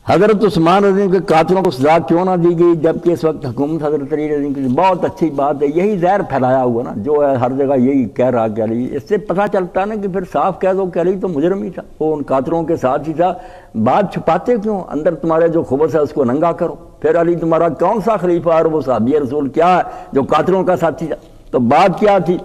حضرت عثمان رضی اللہ عنہ کے قاتلوں کو سزا کیوں نہ دی گئی جبکہ اس وقت حکومت حضرت علی رضی اللہ عنہ کی؟ بہت اچھی بات ہے، یہی زہر پھیلایا ہوا نا، جو ہے ہر جگہ یہی کہہ رہا کہ علی، اس سے پتہ چلتا ہے نا کہ پھر صاف کہہ دو کہ علی تو مجرم ہی تھا، وہ ان قاتلوں کے ساتھ ہی تھا، بات چھپاتے کیوں؟ اندر تمہارے جو خبث ہے اس کو ننگا کرو، پھر علی تمہارا کون سا خلیفہ اور وہ صحابی رسول کیا ہے جو قاتلوں کا ساتھی تھا؟ تو بات کیا تھی؟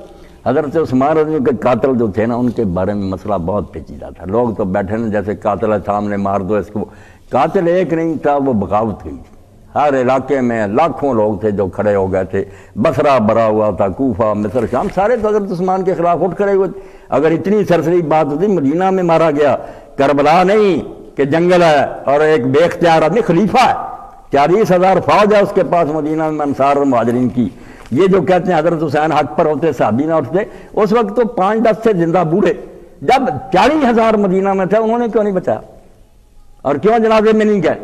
حضرت عثمان رضی اللہ عنہ کے قاتل جو تھے نا، ان کے بارے میں مسئلہ بہت پیچیدہ تھا۔ لوگ تو بیٹھے نا جیسے قاتل ہے سامنے مار دو اس کو، قاتل ایک نہیں تھا، وہ بغاوت ہوئی تھی۔ ہر علاقے میں لاکھوں لوگ تھے جو کھڑے ہو گئے تھے، بصرہ بھرا ہوا تھا، کوفہ، مصر، شام، سارے تو حضرت عثمان کے خلاف اٹھ کھڑے ہوئے تھے۔ اگر اتنی سرسری بات ہوتی، مدینہ میں مارا گیا، کربلا نہیں کہ جنگل ہے اور ایک بے اختیار آدمی خلیفہ ہے، 40,000 فوج ہے اس کے پاس مدینہ میں انصار اور مہاجرین کی۔ یہ جو کہتے ہیں حضرت حسین حق پر ہوتے، صحابی نہ اٹھتے، اس وقت تو 5-10 سے زندہ بوڑھے، جب 40,000 مدینہ میں تھے انہوں نے کیوں نہیں بچایا؟ اور کیوں جنازے میں نہیں گئے؟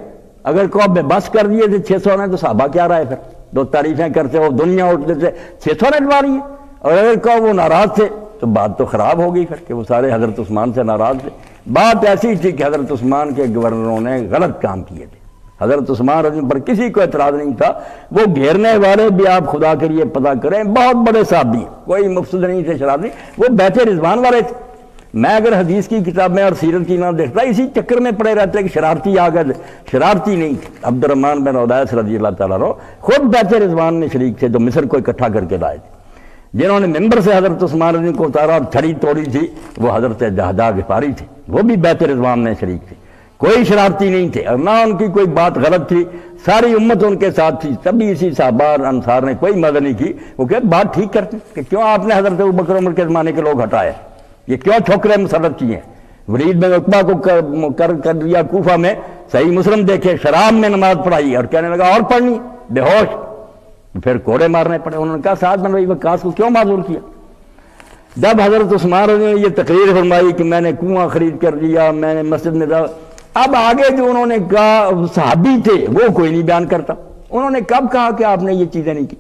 اگر کو بے بس کر دیے تھے 600 نے تو صحابہ کیا رہے؟ پھر دو تعریفیں کرتے ہو، دنیا اٹھتے تھے، 600 نے ڈوا رہی ہے، اور اگر کو وہ ناراض تھے تو بات تو خراب ہو گئی پھر کہ وہ سارے حضرت عثمان سے ناراض تھے۔ بات ایسی تھی کہ حضرت عثمان کے گورنروں نے غلط کام کیے تھے، حضرت عثمان رضی اللہ عنہ پر کسی کو اعتراض نہیں تھا۔ وہ گھیرنے والے بھی آپ خدا کے لیے پتہ کریں بہت بڑے صحابی ہیں، کوئی مفسد نہیں تھے، شرارتی، وہ بیت رضوان والے تھے۔ میں اگر حدیث کی کتابیں اور سیرت کی نہ دیکھتا، اسی چکر میں پڑے رہتے کہ شرارتی آ گئے، شرارتی نہیں تھے۔ عبد الرحمن بن عدیس رضی اللہ تعالیٰ عنہ خود بیت رضوان میں شریک تھے، جو مصر کو اکٹھا کر کے لائے تھے۔ جنہوں نے ممبر سے حضرت عثمان رضی اللہ عنہ کو اتارا اور چھڑی توڑی تھی، وہ حضرت جہدہ غفاری تھے، وہ بھی بیت رضوان میں شریک تھے، کوئی شرارتی نہیں تھے، اور نہ ان کی کوئی بات غلط تھی، ساری امت ان کے ساتھ تھی۔ تبھی اسی صحابہ اور انصار نے کوئی مدد نہیں کی، وہ کہ بات ٹھیک کرتے کہ کیوں آپ نے حضرت ابوبکر عمر کے زمانے کے لوگ ہٹائے، یہ کیوں ٹھوکرے مسلط کیے ہیں؟ ولید بن عقبہ کو کر دیا کوفہ میں، صحیح مسلم دیکھے، شراب میں نماز پڑھائی اور کہنے لگا اور پڑھنی، بے ہوش، پھر کوڑے مارنے پڑے۔ انہوں نے کہا سعد بن ربیع وقاص کو کیوں معذور کیا؟ جب حضرت عثمان نے یہ تقریر فرمائی کہ میں نے کنواں خرید کر دیا، میں نے مسجد میں اب آگے جو انہوں نے کہا صحابی تھے وہ کوئی نہیں بیان کرتا۔ انہوں نے کب کہا کہ آپ نے یہ چیزیں نہیں کی؟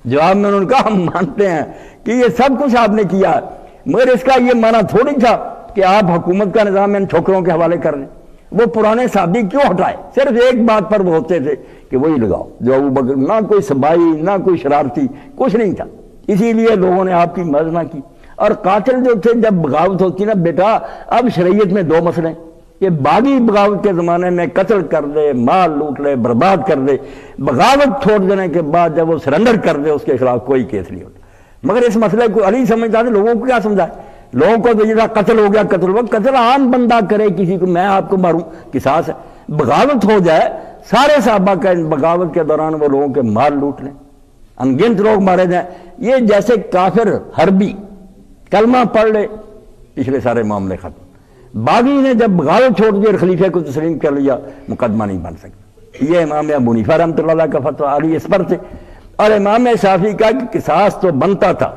جواب میں انہوں نے کہا ہم مانتے ہیں کہ یہ سب کچھ آپ نے کیا ہے، مگر اس کا یہ معنی تھوڑی تھا کہ آپ حکومت کا نظام ان ٹھوکروں کے حوالے کر دیں۔ وہ پرانے صحابی کیوں ہٹائے؟ صرف ایک بات پر وہ ہوتے تھے کہ وہی لگاؤ جو ابوبکر، نہ کوئی سبائی، نہ کوئی شرارتی، کچھ نہیں تھا، اسی لیے لوگوں نے آپ کی مدد نہ کی۔ اور قاتل جو تھے، جب بغاوت ہوتی نا بیٹا، اب شریعت میں 2 مسئلے، یہ باغی بغاوت کے زمانے میں قتل کر دے، مال لوٹ لے، برباد کر دے، بغاوت چھوڑ دینے کے بعد جب وہ سرنڈر کر دے اس کے خلاف کوئی کیس نہیں ہوتا۔ مگر اس مسئلے کو علی سمجھتا تھا، لوگوں کو کیا سمجھائے؟ لوگوں کو تو یہ تھا قتل ہو گیا، قتل ہوا، قتل عام بندہ کرے کسی کو، میں آپ کو ماروں، قصاص ہے۔ بغاوت ہو جائے، سارے صحابہ کا بغاوت کے دوران وہ لوگوں کے مال لوٹ لیں، انگنت لوگ مارے جائیں، یہ جیسے کافر حربی کلمہ پڑھ لے، پچھلے سارے معاملے ختم۔ باغی نے جب بغاوت چھوڑ دی اور خلیفہ کو تسلیم کر لیا، مقدمہ نہیں بن سکتا۔ یہ امام ابو حنیفہ رحمۃ اللہ علیہ کا فتویٰ علی اس پر تھے، اور امام شافعی کا کہ قصاص تو بنتا تھا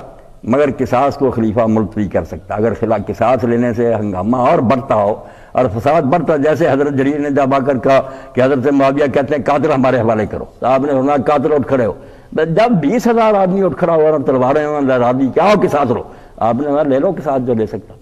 مگر قصاص کو خلیفہ ملتوی کر سکتا، اگر قصاص لینے سے ہنگامہ اور بڑھتا ہو اور فساد بڑھتا، جیسے حضرت جریر نے جب آ کر کہا کہ حضرت معاویہ کہتے ہیں قاتل ہمارے حوالے کرو، تو آپ نے فرمایا قاتل اٹھ کھڑے ہو۔ جب 20,000 آدمی اٹھ کھڑا ہوا اور تلواریں لہرا دی، کیا ہو قصاص لو، آپ نے فرمایا لے لو قصاص جو لے سکتا۔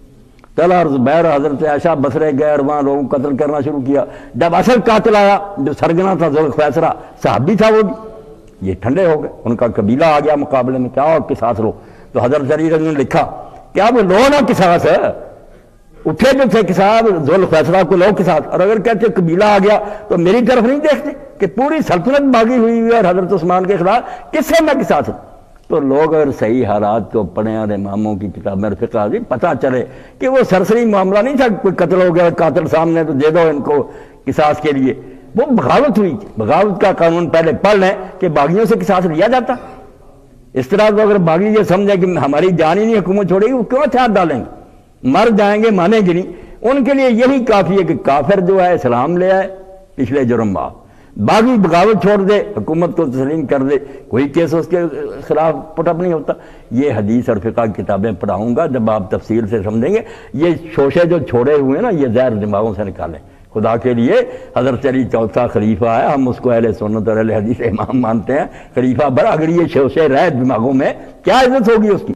طلحہ اور زبیر حضرت عائشہ بصرے گئے اور وہاں لوگوں کو قتل کرنا شروع کیا۔ جب اصل قاتل آیا جو سرگنا تھا ذوالخویسرہ، صحابی تھا وہ بھی، یہ ٹھنڈے ہو گئے، ان کا قبیلہ آ گیا مقابلے میں، کیا ہو قصاص لو۔ تو حضرت علی نے لکھا کیا وہ لو نا قصاص ہے، اٹھے جو تھے قصاص، ذوالخویسرہ کو لو قصاص، اور اگر کہتے قبیلہ آ گیا تو میری طرف نہیں دیکھتے کہ پوری سلطنت باغی ہوئی ہوئی ہے اور حضرت عثمان کے خلاف، کس سے میں قصاص ہوں؟ تو لوگ اگر صحیح حالات کو پڑھیں اور اماموں کی کتابیں اور فقہ بھی پتہ چلے کہ وہ سرسری معاملہ نہیں تھا، کوئی قتل ہو گیا قاتل سامنے تو دے دو ان کو قصاص کے لیے، وہ بغاوت ہوئی تھی۔ بغاوت کا قانون پہلے پڑھ لیں کہ باغیوں سے قصاص لیا جاتا۔ اس طرح تو اگر باغی یہ سمجھے کہ ہماری جان ہی نہیں حکومت چھوڑے گی، وہ کیوں ہتھیار ڈالیں گے؟ مر جائیں گے، مانیں گے نہیں۔ ان کے لیے یہی کافی ہے کہ کافر جو ہے اسلام لے آئے، پچھلے جرم معاف، باغی بغاوت چھوڑ دے، حکومت کو تسلیم کر دے، کوئی کیس اس کے خلاف پٹ اپ نہیں ہوتا۔ یہ حدیث اور فقہ کتابیں پڑھاؤں گا، جب آپ تفصیل سے سمجھیں گے۔ یہ شوشے جو چھوڑے ہوئے ہیں نا، یہ زہر دماغوں سے نکالیں۔ خدا کے لیے حضرت علی چوتھا خلیفہ ہے، ہم اس کو اہل سنت اور اہل حدیث امام مانتے ہیں، خلیفہ بڑا، اگر یہ شوشے رہے دماغوں میں کیا عزت ہوگی اس کی؟